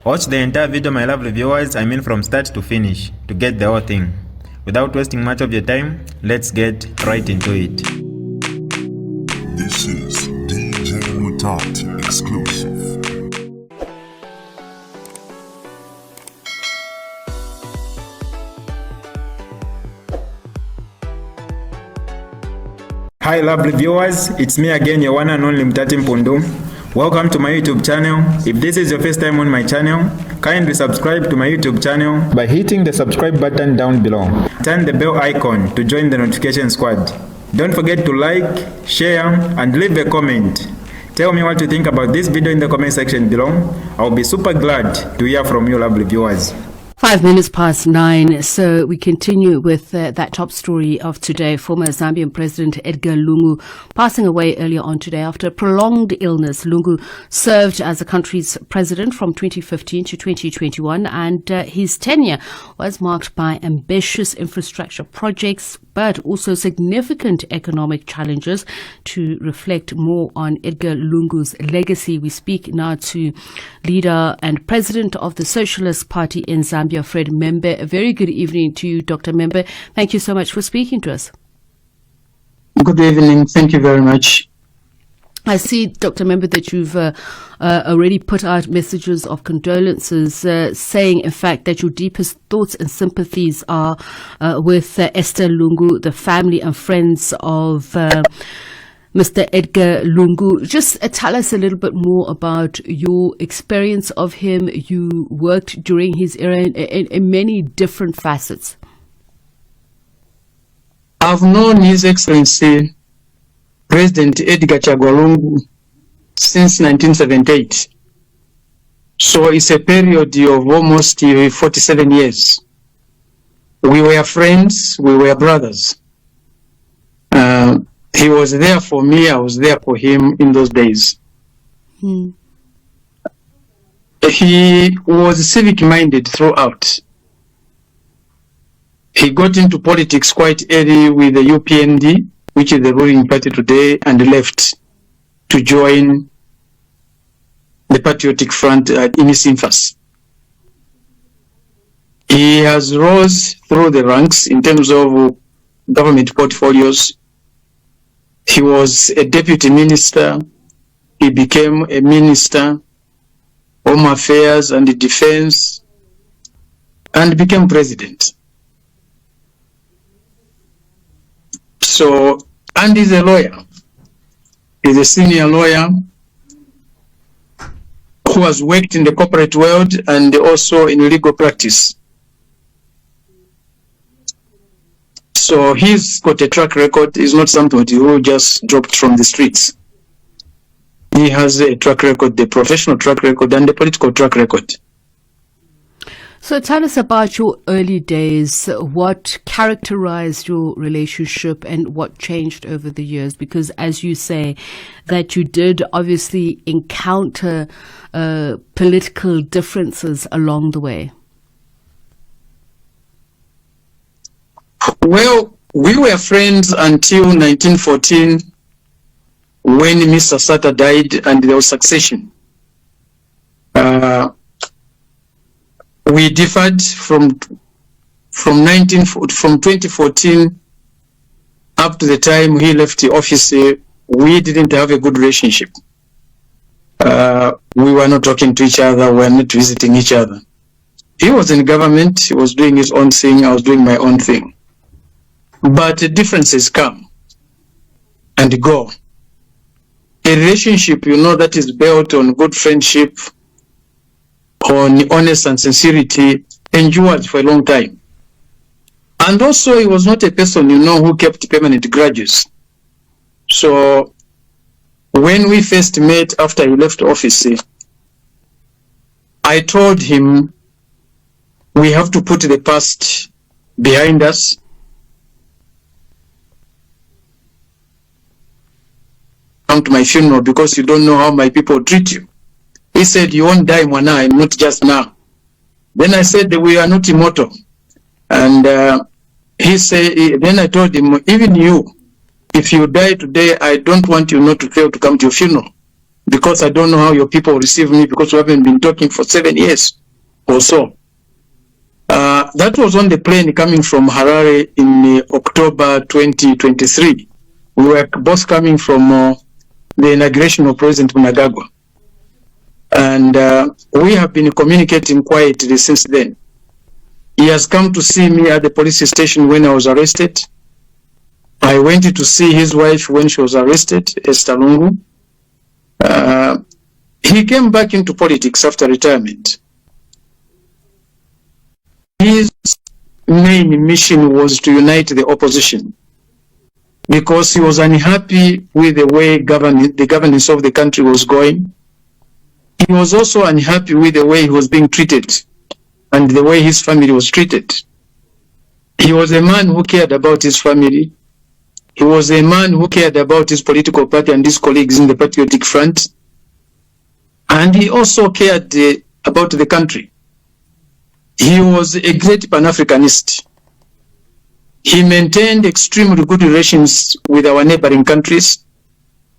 Watch the entire video, my lovely viewers, I mean from start to finish, to get the whole thing. Without wasting much of your time, let's get right into it. This is DJ Mutati exclusive. Hi lovely viewers, it's me again, your one and only Mutati Mpundu. Welcome to my YouTube channel. If this is your first time on my channel, kindly subscribe to my YouTube channel by hitting the subscribe button down below. Turn the bell icon to join the notification squad. Don't forget to like, share, and leave a comment. Tell me what you think about this video in the comment section below. I'll be super glad to hear from you lovely viewers. 5 minutes past 9, so we continue with that top story of today. Former Zambian President Edgar Lungu passing away earlier on today after a prolonged illness. Lungu served as the country's president from 2015 to 2021, and his tenure was marked by ambitious infrastructure projects, but also significant economic challenges. To reflect more on Edgar Lungu's legacy, we speak now to leader and president of the Socialist Party in Zambia, Fred Membe. A very good evening to you, Dr. Membe. Thank you so much for speaking to us. Good evening. Thank you very much. I see, Dr. Membe, that you've already put out messages of condolences, saying, in fact, that your deepest thoughts and sympathies are with Esther Lungu, the family and friends of Mr. Edgar Lungu. Just tell us a little bit more about your experience of him. You worked during his era in many different facets. I've known His Excellency President Edgar Lungu since 1978. So it's a period of almost 47 years. We were friends, we were brothers. He was there for me, I was there for him in those days. He was civic-minded throughout. He got into politics quite early with the UPND, which is the ruling party today, and left to join the Patriotic Front in its infancy. He has rose through the ranks in terms of government portfolios. He was a deputy minister. He became a minister, Home Affairs and Defense, and became president. So, and he's a lawyer. He's a senior lawyer who has worked in the corporate world and also in legal practice. So he's got a track record. He's not somebody who just dropped from the streets. He has a track record, the professional track record and the political track record. So tell us about your early days. What characterized your relationship and what changed over the years? Because as you say, that you did obviously encounter political differences along the way. Well, we were friends until 1914 when Mr. Sata died and there was succession. We differed from 2014 up to the time he left the office. We didn't have a good relationship. We were not talking to each other. We were not visiting each other. He was in government. He was doing his own thing. I was doing my own thing. But the differences come and go. A relationship, that is built on good friendship, on honest and sincerity, endures for a long time. And also, he was not a person, who kept permanent grudges. So, when we first met after he left office, I told him we have to put the past behind us. Come to my funeral because you don't know how my people treat you. He said, you won't die, Mwana, and not just now. Then I said, we are not immortal. And he said, then I told him, even you, if you die today, I don't want you not to fail to come to your funeral. because I don't know how your people receive me because we haven't been talking for 7 years or so. That was on the plane coming from Harare in October 2023. We were both coming from the inauguration of President Mnangagwa. And we have been communicating quietly since then. He has come to see me at the police station when I was arrested. I went to see his wife when she was arrested, Esther Lungu. He came back into politics after retirement. His main mission was to unite the opposition because he was unhappy with the way the governance of the country was going. He was also unhappy with the way he was being treated and the way his family was treated. He was a man who cared about his family. He was a man who cared about his political party and his colleagues in the Patriotic Front. And he also cared about the country. He was a great Pan-Africanist. He maintained extremely good relations with our neighboring countries.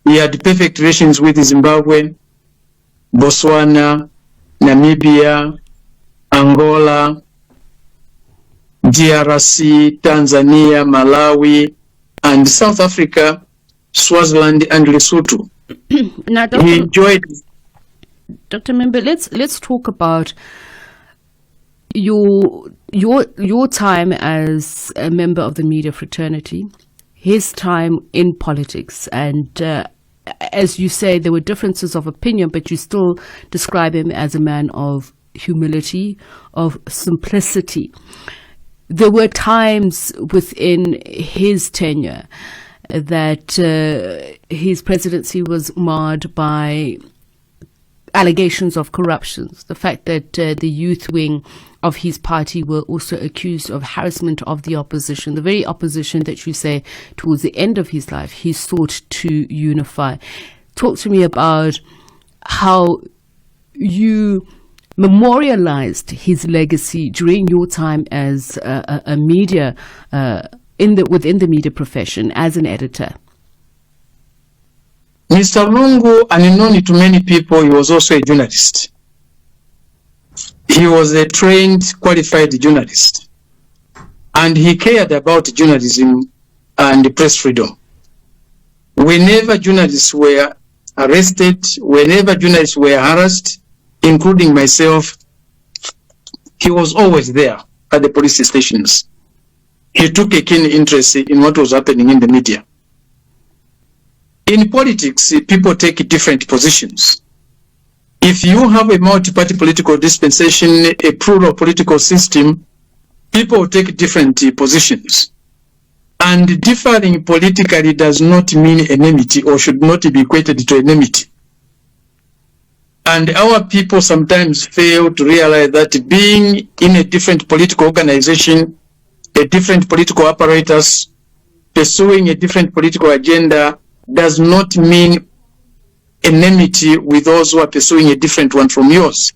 He had perfect relations with Zimbabwe, Botswana, Namibia, Angola, DRC, Tanzania, Malawi, and South Africa, Swaziland, and Lesotho. Now, he enjoyed. Dr. Member, let's talk about your time as a member of the media fraternity, his time in politics, and as you say, there were differences of opinion, but you still describe him as a man of humility, of simplicity. There were times within his tenure that his presidency was marred by allegations of corruption. The fact that the youth wing of his party were also accused of harassment of the opposition, the very opposition that you say towards the end of his life he sought to unify. Talk to me about how you memorialized his legacy during your time as a media within the media profession as an editor. Mr. Lungu, unknown to many people, he was also a journalist. He was a trained, qualified journalist. And he cared about journalism and press freedom. Whenever journalists were arrested, whenever journalists were harassed, including myself, he was always there at the police stations. He took a keen interest in what was happening in the media. In politics, people take different positions. If you have a multi-party political dispensation, a plural political system, people take different positions. And differing politically does not mean enmity or should not be equated to enmity. And our people sometimes fail to realize that being in a different political organization, a different political apparatus, pursuing a different political agenda does not mean enmity with those who are pursuing a different one from yours.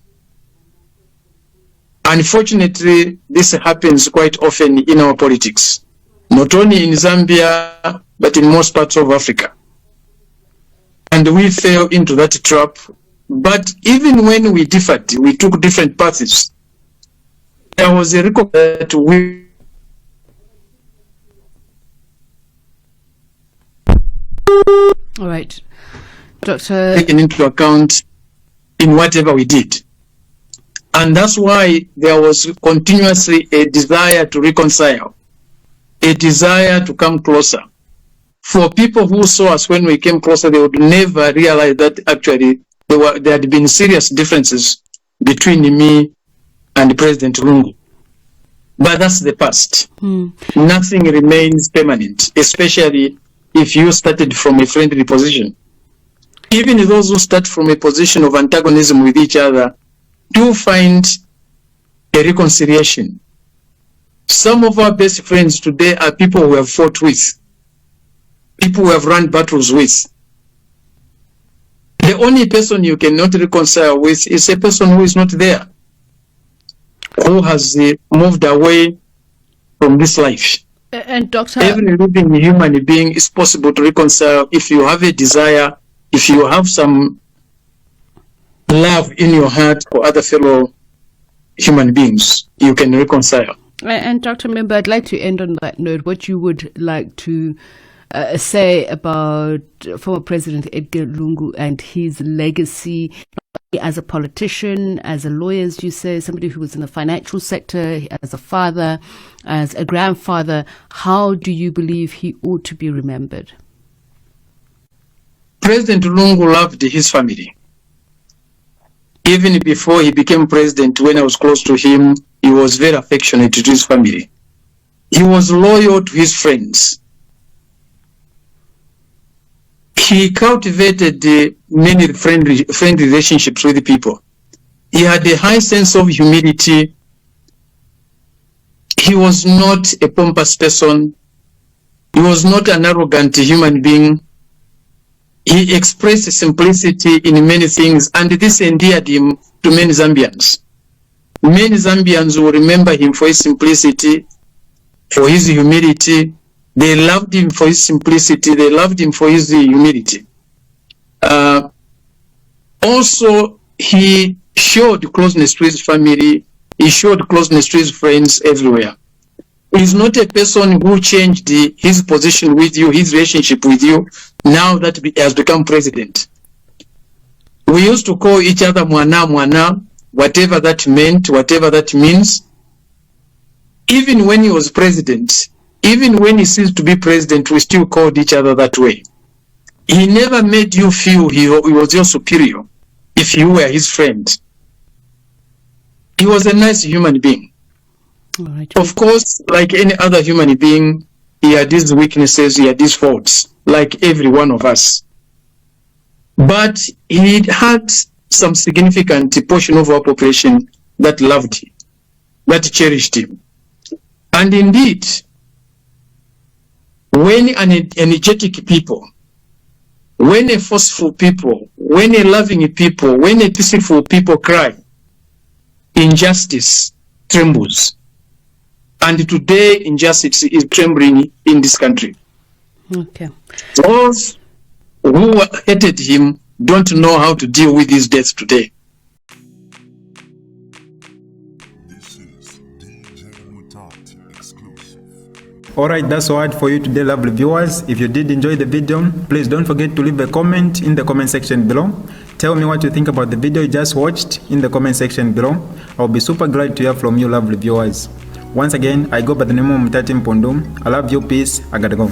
Unfortunately, this happens quite often in our politics, not only in Zambia, but in most parts of Africa. And we fell into that trap. But even when we differed, we took different paths. There was a record that we all right, Doctor, taken into account in whatever we did. And that's why there was continuously a desire to reconcile, a desire to come closer. For people who saw us when we came closer, they would never realize that actually there had been serious differences between me and President Lungu. But that's the past. Nothing remains permanent, especially if you started from a friendly position. Even those who start from a position of antagonism with each other do find a reconciliation. Some of our best friends today are people we have fought with, people we have run battles with. The only person you cannot reconcile with is a person who is not there, who has moved away from this life. And Doctor, every living human being is possible to reconcile if you have a desire, if you have some love in your heart for other fellow human beings, you can reconcile. And Dr. Member, I'd like to end on that note. What you would like to say about former President Edgar Lungu and his legacy as a politician, as a lawyer, as you say, somebody who was in the financial sector, as a father, as a grandfather. How do you believe he ought to be remembered? President Lungu loved his family. Even before he became president, when I was close to him, he was very affectionate to his family. He was loyal to his friends. He cultivated many friendly relationships with people. He had a high sense of humility. He was not a pompous person. He was not an arrogant human being. He expressed simplicity in many things, and this endeared him to many Zambians. Many Zambians will remember him for his simplicity, for his humility. They loved him for his simplicity. They loved him for his humility. Also, he showed closeness to his family. He showed closeness to his friends everywhere. He's not a person who changed his position with you, his relationship with you, now that he has become president. We used to call each other mwana mwana, whatever that meant, whatever that means. Even when he was president, even when he ceased to be president, we still called each other that way. He never made you feel he was your superior if you were his friend. He was a nice human being. Right. Of course, like any other human being, he had his weaknesses, he had his faults, like every one of us. But he had some significant portion of our population that loved him, that cherished him. And indeed, when an energetic people, when a forceful people, when a loving people, when a peaceful people cry, injustice trembles. And today, injustice is trembling in this country. Okay. Those who hated him don't know how to deal with his death today. This is DJ Mutati exclusive. Alright, that's all for you today, lovely viewers. If you did enjoy the video, please don't forget to leave a comment in the comment section below. Tell me what you think about the video you just watched in the comment section below. I'll be super glad to hear from you, lovely viewers. Once again, I go by the name of Mutati Mpundu. I love you, peace, I gotta go.